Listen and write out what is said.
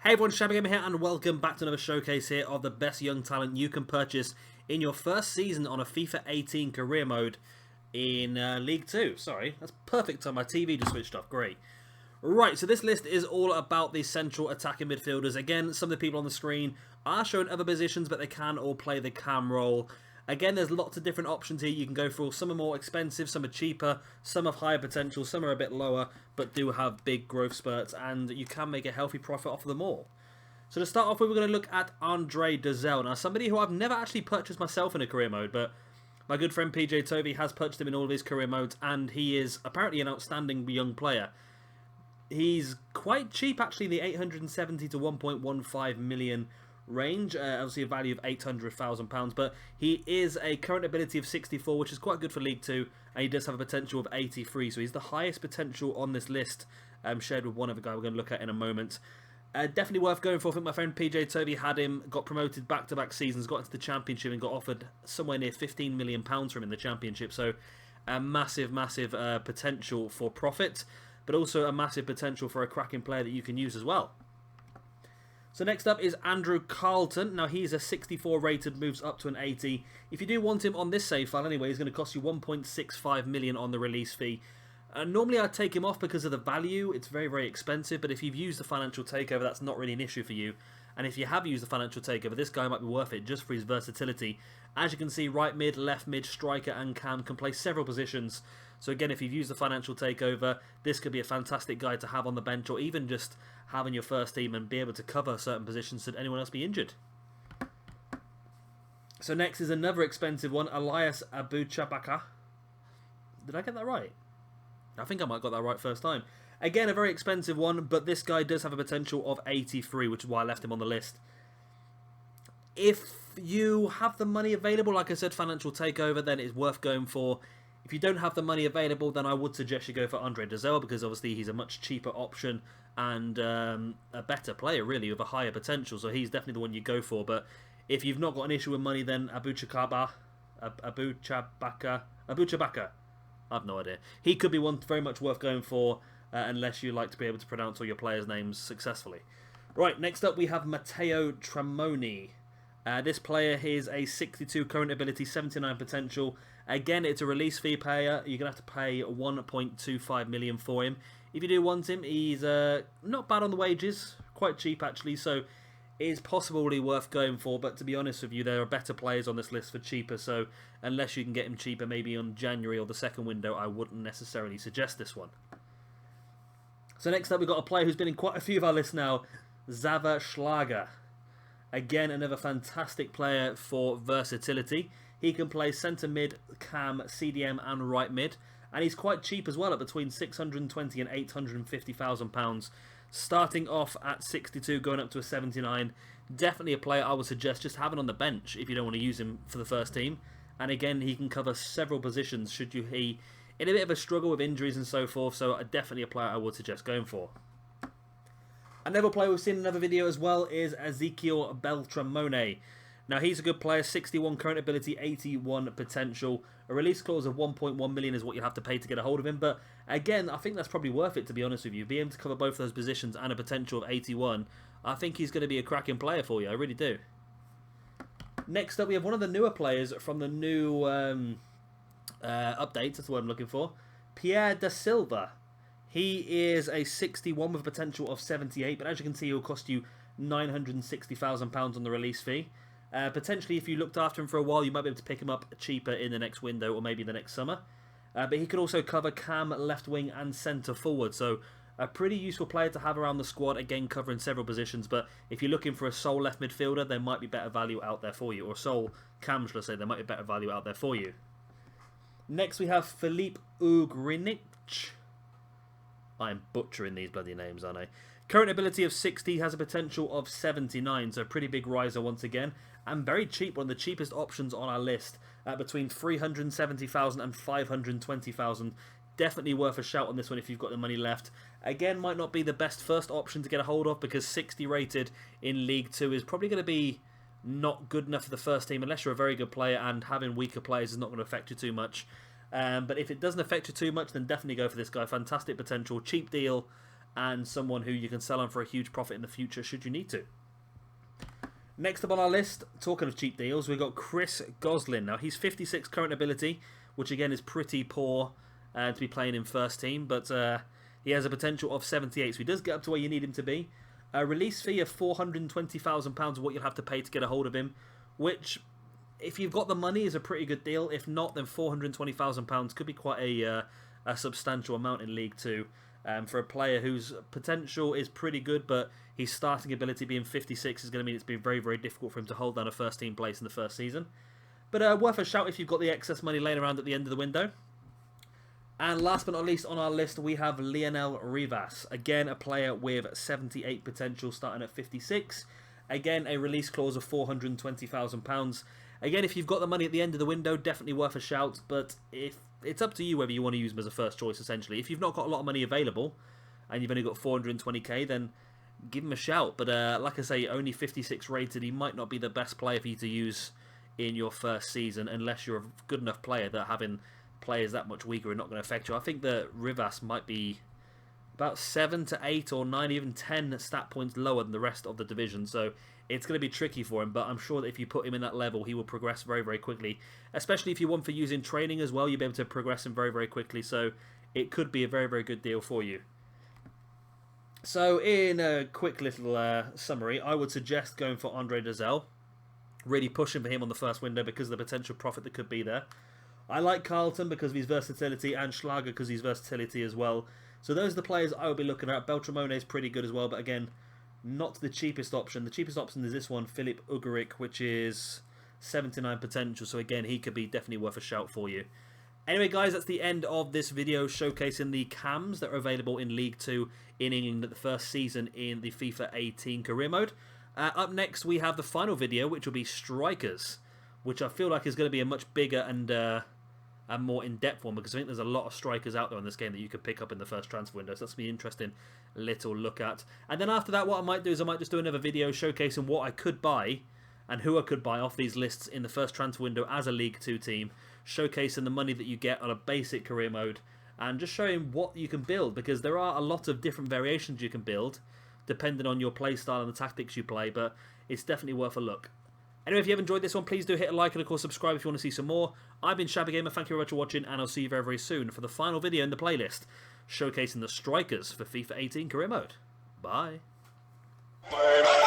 Hey everyone, Shabby Gamer here, and welcome back to another showcase here of the best young talent you can purchase in your first season on a FIFA 18 career mode in League 2. Sorry, that's perfect time. My TV just switched off. Great. Right, so this list is all about the central attacking midfielders. Again, some of the people on the screen are showing other positions, but they can all play the cam role. Again, there's lots of different options here you can go for. Some are more expensive, some are cheaper, some have higher potential, some are a bit lower, but do have big growth spurts, and you can make a healthy profit off of them all. So to start off with, we're going to look at Andre Dozell. Now, somebody who I've never actually purchased myself in a career mode, but my good friend PJ Tovey has purchased him in all of his career modes, and he is apparently an outstanding young player. He's quite cheap, actually, the 870 to 1.15 million range, obviously a value of £800,000, but he is a current ability of 64, which is quite good for League 2, and he does have a potential of 83, so he's the highest potential on this list, shared with one other guy we're going to look at in a moment. Definitely worth going for. I think my friend PJ Tovey had him, got promoted back-to-back seasons, got into the Championship and got offered somewhere near £15 million from him in the Championship, so a massive potential for profit, but also a massive potential for a cracking player that you can use as well. So next up is Andrew Carlton. Now he's a 64 rated, moves up to an 80. If you do want him on this save file anyway, he's going to cost you 1.65 million on the release fee. Normally I'd take him off because of the value. It's very expensive, but if you've used the financial takeover, that's not really an issue for you. And if you have used the financial takeover, this guy might be worth it just for his versatility. As you can see, right mid, left mid, striker and cam can play several positions. So again, if you've used the financial takeover, this could be a fantastic guy to have on the bench, or even just have in your first team and be able to cover certain positions should anyone else be injured. So next is another expensive one, Elias Abu Chewbacca. Did I get that right? I think I might have got that right first time. Again, a very expensive one, but this guy does have a potential of 83, which is why I left him on the list. If you have the money available, like I said, financial takeover, then it's worth going for. If you don't have the money available, then I would suggest you go for Andre Dozell, because obviously he's a much cheaper option and a better player, really, with a higher potential. So he's definitely the one you go for. But if you've not got an issue with money, then Abu Chewbacca, I have no idea. He could be one very much worth going for, unless you like to be able to pronounce all your players' names successfully. Right, next up we have Matteo Traore. This player is a 62 current ability, 79 potential. Again, it's a release fee payer. You're going to have to pay 1.25 million for him. If you do want him, he's not bad on the wages, quite cheap actually, so it is possibly worth going for, but to be honest with you, there are better players on this list for cheaper, so unless you can get him cheaper maybe on January or the second window, I wouldn't necessarily suggest this one. So next up, we've got a player who's been in quite a few of our lists now, Javis Lager. Again, another fantastic player for versatility. He can play centre mid, cam, CDM and right mid. And he's quite cheap as well at between 620 and 850,000 pounds. Starting off at 62, going up to a 79. Definitely a player I would suggest just having on the bench if you don't want to use him for the first team. And again, he can cover several positions should you be in a bit of a struggle with injuries and so forth. So definitely a player I would suggest going for. Another player we've seen in another video as well is Ezekiel Beltramone. Now he's a good player, 61 current ability, 81 potential. A release clause of 1.1 million is what you have to pay to get a hold of him. But again, I think that's probably worth it, to be honest with you. Being able to cover both of those positions and a potential of 81, I think he's going to be a cracking player for you. I really do. Next up, we have one of the newer players from the new updates. That's the word I'm looking for. Pierre da Silva. He is a 61 with a potential of 78, but as you can see, he will cost you £960,000 on the release fee. Potentially, if you looked after him for a while, you might be able to pick him up cheaper in the next window or maybe the next summer. But he could also cover cam, left wing and centre forward. So a pretty useful player to have around the squad, again covering several positions. But if you're looking for a sole left midfielder, there might be better value out there for you. Or sole cam, should I say, there might be better value out there for you. Next we have Philippe Greenwich. I'm butchering these bloody names, aren't I? Current ability of 60, has a potential of 79, so a pretty big riser once again. And very cheap, one of the cheapest options on our list, at between 370,000 and 520,000. Definitely worth a shout on this one if you've got the money left. Again, might not be the best first option to get a hold of, because 60 rated in League 2 is probably going to be not good enough for the first team, unless you're a very good player, and having weaker players is not going to affect you too much. But if it doesn't affect you too much, then definitely go for this guy. Fantastic potential, cheap deal, and someone who you can sell on for a huge profit in the future should you need to. Next up on our list, talking of cheap deals, we've got Kris Grealish. Now, he's 56 current ability, which again is pretty poor to be playing in first team, but he has a potential of 78, so he does get up to where you need him to be. A release fee of £420,000 what you'll have to pay to get a hold of him, which, if you've got the money, is a pretty good deal. If not, then £420,000 could be quite a substantial amount in League 2 for a player whose potential is pretty good, but his starting ability being 56 is going to mean it's been very, very difficult for him to hold down a first-team place in the first season. But worth a shout if you've got the excess money laying around at the end of the window. And last but not least on our list, we have Revis. Again, a player with 78 potential starting at 56. Again, a release clause of £420,000. Again, if you've got the money at the end of the window, definitely worth a shout. But if it's up to you whether you want to use him as a first choice, essentially. If you've not got a lot of money available, and you've only got 420k, then give him a shout. But like I say, only 56 rated, he might not be the best player for you to use in your first season, unless you're a good enough player that having players that much weaker are not going to affect you. I think that Revis might be about 7 to 8 or 9, even 10 stat points lower than the rest of the division, so it's going to be tricky for him, but I'm sure that if you put him in that level, he will progress very, very quickly, especially if you want for using training as well. You'll be able to progress him very, very quickly, so it could be a very, very good deal for you. So in a quick little summary, I would suggest going for Andre Dazelle, really pushing for him on the first window because of the potential profit that could be there. I like Carlton because of his versatility, and Schlager because of his versatility as well. So those are the players I would be looking at. Beltramone is pretty good as well, but again, not the cheapest option. The cheapest option is this one, Philippe Greenwich, which is 79 potential. So again, he could be definitely worth a shout for you. Anyway, guys, that's the end of this video showcasing the cams that are available in League 2 in England at the first season in the FIFA 18 career mode. Up next, we have the final video, which will be strikers, which I feel like is going to be a much bigger and more in-depth one, because I think there's a lot of strikers out there in this game that you could pick up in the first transfer window, so that's going to be an interesting little look at. And then after that, what I might do is I might just do another video showcasing what I could buy and who I could buy off these lists in the first transfer window as a League 2 team, showcasing the money that you get on a basic career mode, and just showing what you can build, because there are a lot of different variations you can build, depending on your play style and the tactics you play, but it's definitely worth a look. Anyway, if you have enjoyed this one, please do hit a like and, of course, subscribe if you want to see some more. I've been Shabby Gamer, thank you very much for watching, and I'll see you very, very soon for the final video in the playlist, showcasing the strikers for FIFA 18 career mode. Bye. Bye.